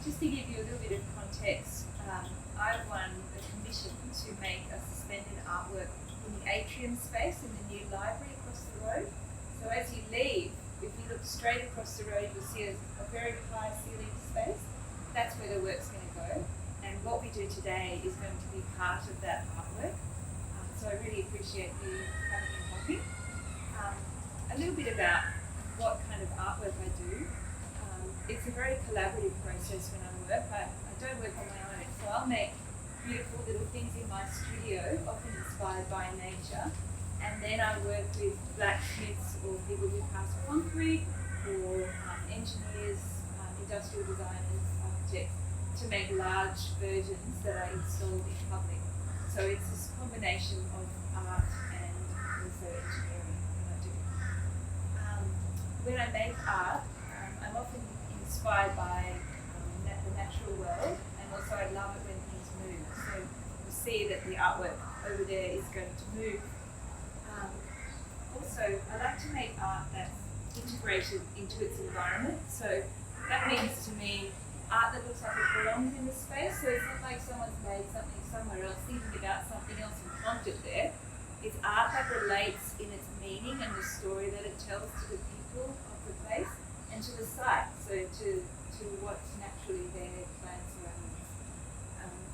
just to give you a little bit of context, I've won a commission to make a suspended artwork in the atrium space in the new library across the road. So as you leave, if you look straight across the road, you'll see a very high ceiling space. That's where the work's going to go. And what we do today is going to be part of that artwork. So I really appreciate you coming and helping. A little bit about what kind of artwork I do. It's a very collaborative process when I work. I don't work on my own, so I'll make beautiful little things in my studio, often inspired by nature, and then I work with blacksmiths or people who cast concrete, or engineers, industrial designers, architects, to make large versions that are installed in public. So it's this combination of art and also engineering that I do. When I make art, I'm often inspired by the natural world, and also I love it when things move. So you see that the artwork over there is going to move. Also, I like to make art that's integrated into its environment. So that means to me art that looks like it belongs in the space. So it's not like someone's made something somewhere else, thinking about something else and plonked it there. It's art that relates in its meaning and the story that it tells to the people of the place and to the site, so to what's naturally there, plant surroundings.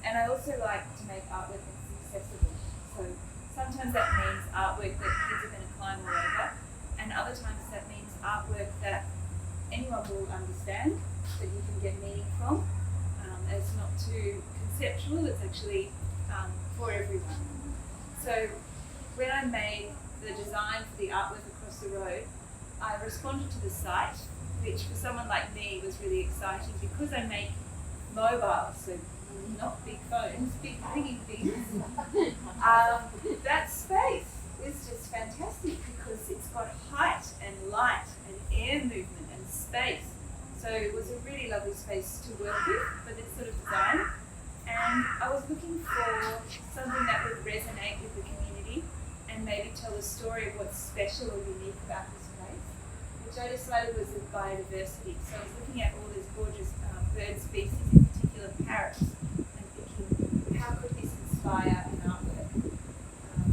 And I also like to make artwork that's accessible. So sometimes that means artwork that kids are going to climb all over, and other times that means artwork that anyone will understand, that you can get meaning from. It's not too conceptual, it's actually for everyone. So when I made the design for the artwork across the road, I responded to the site, which for someone like me was really exciting because I make mobiles, so not big phones, big thingy things. That space is just fantastic because it's got height and light and air movement and space. So it was a really lovely space to work with for this sort of design. And I was looking for something that would resonate with the community and maybe tell a story of what's special or unique about this place, which I decided was the biodiversity. So I was looking at all these gorgeous bird species, in particular parrots, and thinking, how could this inspire an artwork?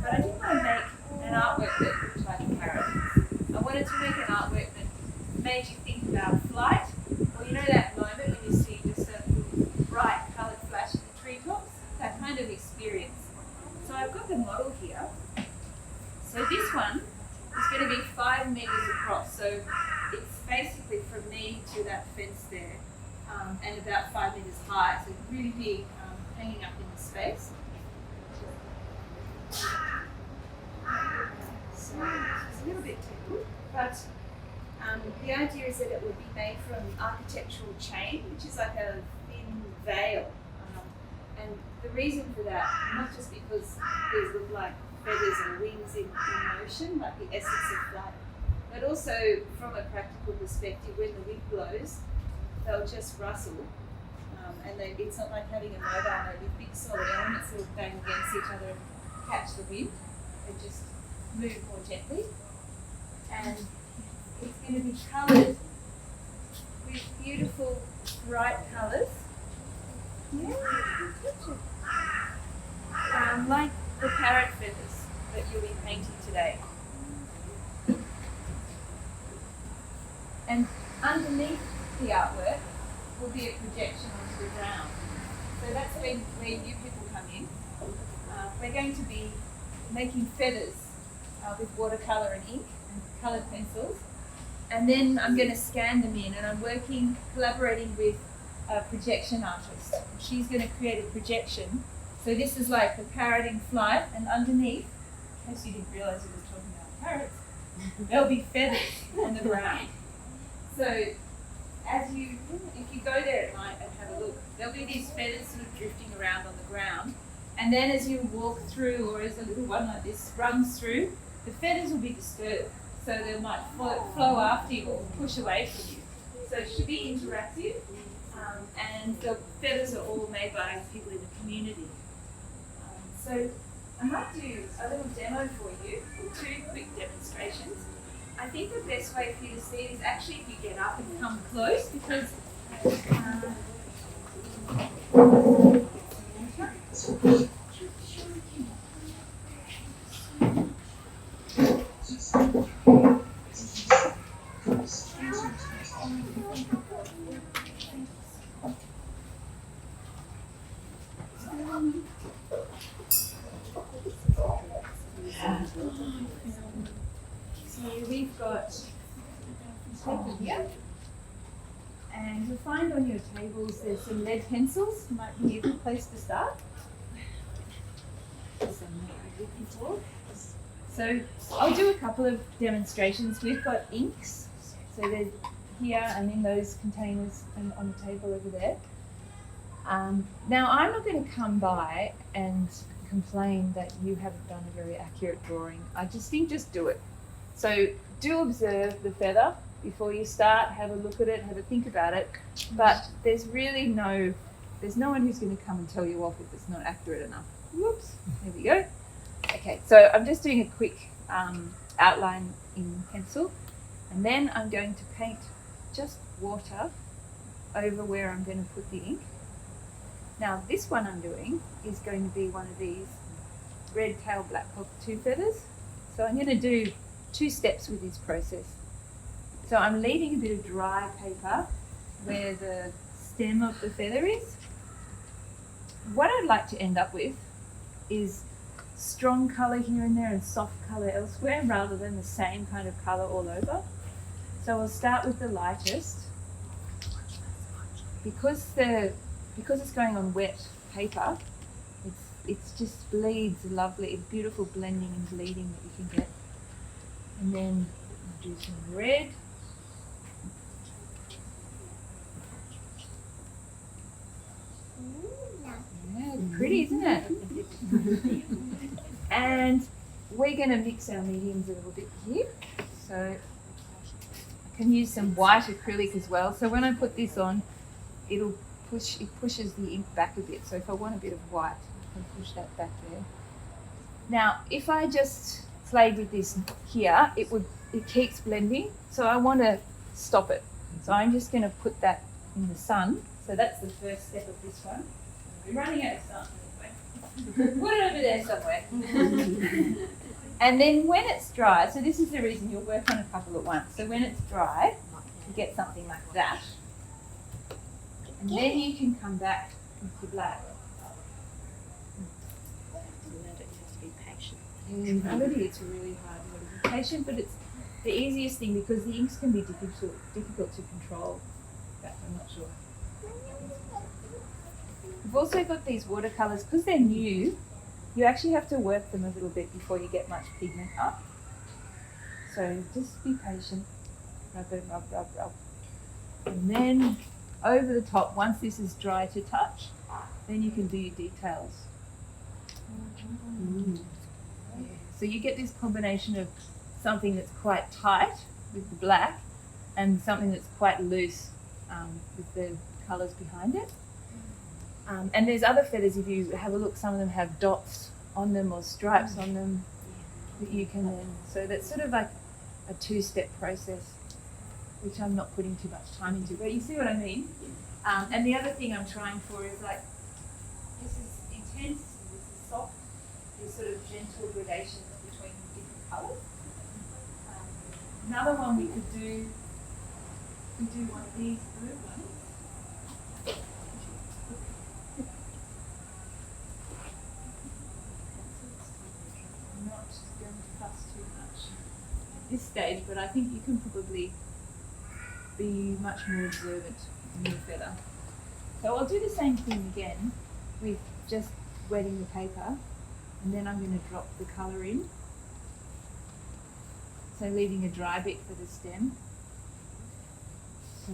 But I didn't want to make an artwork that looked like a parrot. I wanted to make an artwork that made you think about flight, or you know that moment when you see just a bright coloured flash in the treetops, that kind of experience. So I've got the model here. So this one is going to be 5 meters across. So it's basically from me to that fence there, and about 5 meters high. So it's really big, hanging up in the space. So it's a little bit technical, but the idea is that it would be made from architectural chain, which is like a thin veil. And the reason for that, not just because these look like feathers or wings in motion, like the essence of flight, but also from a practical perspective, when the wind blows, they'll just rustle. And it's not like having a mobile made with big solid elements that will bang against each other and catch the wind. They just move more gently. And it's going to be coloured with beautiful, bright colours. Yeah, like the parrot feathers that you'll be painting today. And underneath the artwork will be a projection onto the ground. So that's where you people come in. We're going to be making feathers with watercolour and ink and coloured pencils. And then I'm going to scan them in, and I'm collaborating with a projection artist. She's going to create a projection. So this is like the parrot in flight, and underneath, in case you didn't realise we were talking about parrots, there'll be feathers on the ground. So if you go there at night and have a look, there'll be these feathers sort of drifting around on the ground. And then as you walk through, or as a little one like this runs through, the feathers will be disturbed. So they might flow after you or push away from you. So it should be interactive. And the feathers are all made by people in the community. So I might do a little demo for you, 2 quick demonstrations. I think the best way for you to see it is actually if you get up and come close, because So we've got paper here, and you'll find on your tables there's some lead pencils. Might be a good place to start. So I'll do a couple of demonstrations. We've got inks, so they're here and in those containers and on the table over there. Now I'm not going to come by and complain that you haven't done a very accurate drawing. I just think just do it. So do observe the feather before you start, have a look at it, have a think about it, but there's really no one who's going to come and tell you off if it's not accurate enough. Whoops, there we go. Okay, so I'm just doing a quick outline in pencil, and then I'm going to paint just water over where I'm going to put the ink. Now this one I'm doing is going to be one of these red-tailed black cockatoo feathers. So I'm going to do 2 steps with this process. So I'm leaving a bit of dry paper where the stem of the feather is. What I'd like to end up with is strong colour here and there and soft colour elsewhere rather than the same kind of colour all over. So I'll start with the lightest. Because it's going on wet paper, it just bleeds lovely, beautiful blending and bleeding that you can get. And then I'll do some red. Yeah, pretty, isn't it? And we're going to mix our mediums a little bit here. So I can use some white acrylic as well. So when I put this on, it pushes the ink back a bit. So if I want a bit of white, I can push that back there. Now, if I just played with this here, it keeps blending. So I want to stop it. So I'm just going to put that in the sun. So that's the first step of this one. We're running out of sun anyway. Put it over there somewhere. And then when it's dry, so this is the reason you'll work on a couple at once. So when it's dry, you get something like that. And then you can come back with your black. Already it's really hard to be patient, but it's the easiest thing because the inks can be difficult to control. In fact, I'm not sure. We've also got these watercolours, because they're new, you actually have to work them a little bit before you get much pigment up. So just be patient. Rub it, rub, rub, rub. And then over the top, once this is dry to touch, then you can do your details. Yeah. So you get this combination of something that's quite tight with the black and something that's quite loose with the colours behind it. And there's other feathers, if you have a look, some of them have dots on them or stripes on them that you can then, so that's sort of like a 2-step process, which I'm not putting too much time into, but you see what I mean? And the other thing I'm trying for is like, this is intense, this is soft, these sort of gentle gradations between different colours. Another one we could do, one of these blue ones. I'm not going to fuss too much at this stage, but I think you can probably be much more observant in your feather. So I'll do the same thing again with just wetting the paper, and then I'm going to drop the colour in. So leaving a dry bit for the stem. So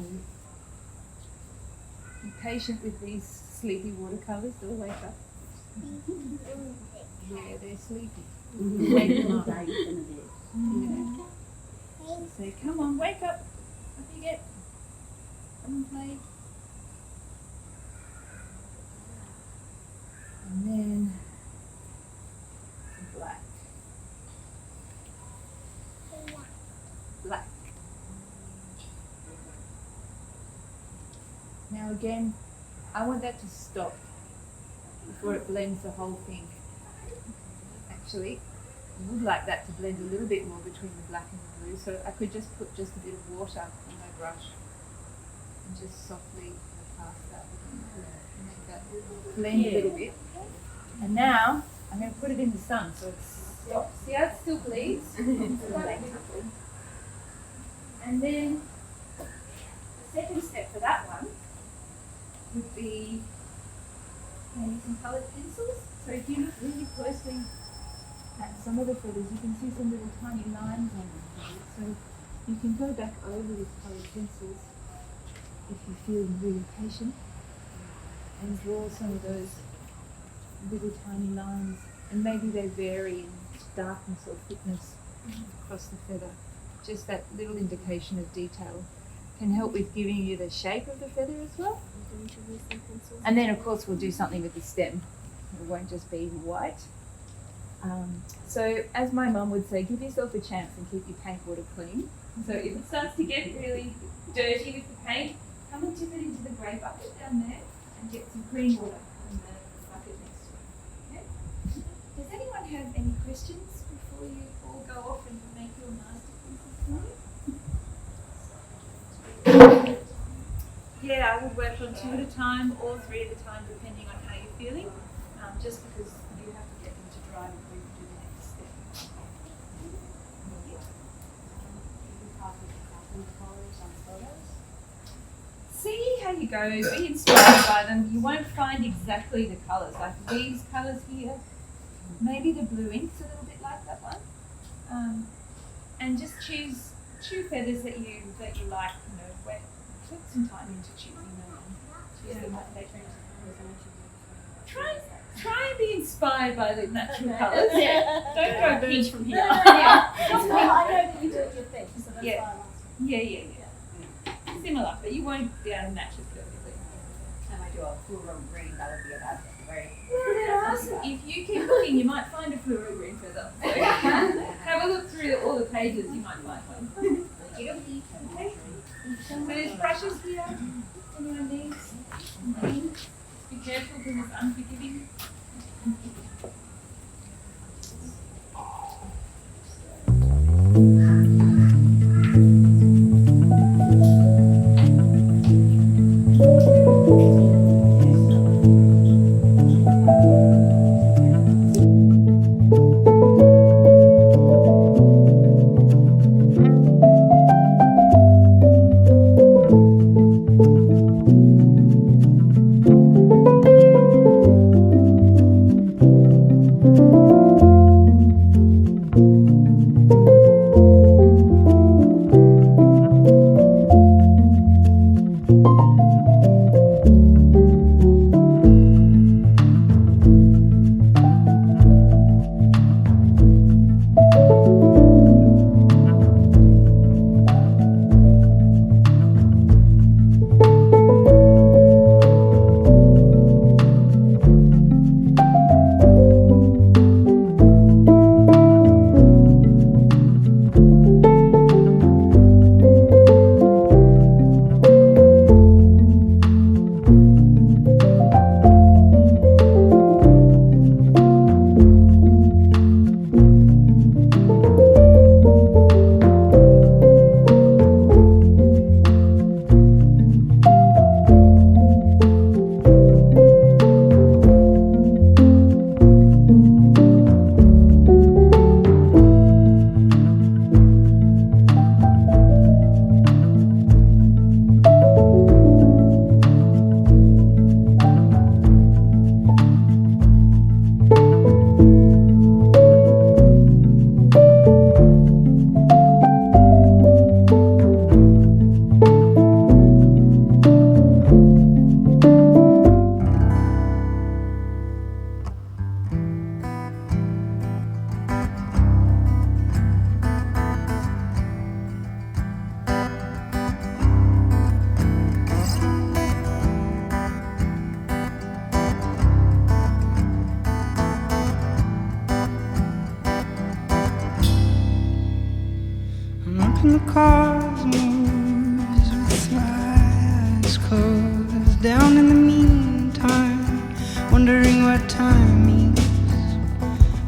be patient with these sleepy watercolours, they'll wake up. Yeah, they're sleepy. Wake them up. Yeah. So come on, wake up. Up you get. Come and play. And then black. Black. Now again, I want that to stop before it blends the whole thing. Actually, I would like that to blend a little bit more between the black and the blue, so I could just put just a bit of water on my brush and just softly pass that to make that blend a little bit. And now I'm going to put it in the sun so it stops. See how it still bleeds? It's quite beautiful. And then the second step for that one would be maybe some coloured pencils. So if you look really closely at some of the feathers, you can see some little tiny lines on them. So you can go back over with coloured pencils if you feel really patient and draw some of those little tiny lines, and maybe they vary in darkness or thickness across the feather. Just that little indication of detail can help with giving you the shape of the feather as well. And then of course we'll do something with the stem. It won't just be white. So as my mum would say, give yourself a chance and keep your paint water clean. So if it starts to get really dirty with the paint, come and dip it into the grey bucket down there and get some clean water in the bucket next to it. Okay? Does anyone have any questions before you all go off and make your masterpieces? Yeah, I would work on 2 at a time or 3 at a time depending on how you're feeling, just because you have to get them to dry before you do the next step. See how you go, be inspired by them. You won't find exactly the colours, like these colours here. Maybe the blue ink's a little bit like that one. And just choose feathers that you like, put some time into choosing them and choose them like later. Try and be inspired by the natural colours. Yeah. Don't go pink from here. No. I know that you do it your thing, so that's why I'm asking. Yeah. Similar, but you won't be able to match it perfectly. And I do a fluoro green, that would be about right. Well, if you keep looking, you might find a fluoro green feather. So have a look through all the pages, you might find one. Okay. So there's brushes here. Anyone needs? Be careful because it's unforgiving. And the cars moves with my eyes closed down in the mean time meets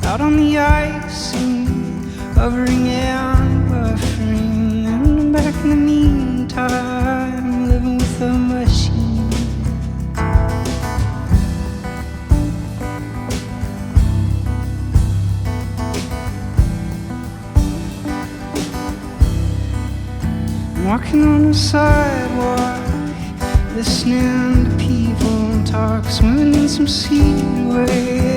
out on the ice and hovering and buffering. And back in the meantime, living with the machine. Walking on the sidewalk, listening to people talk, swimming in some seaway.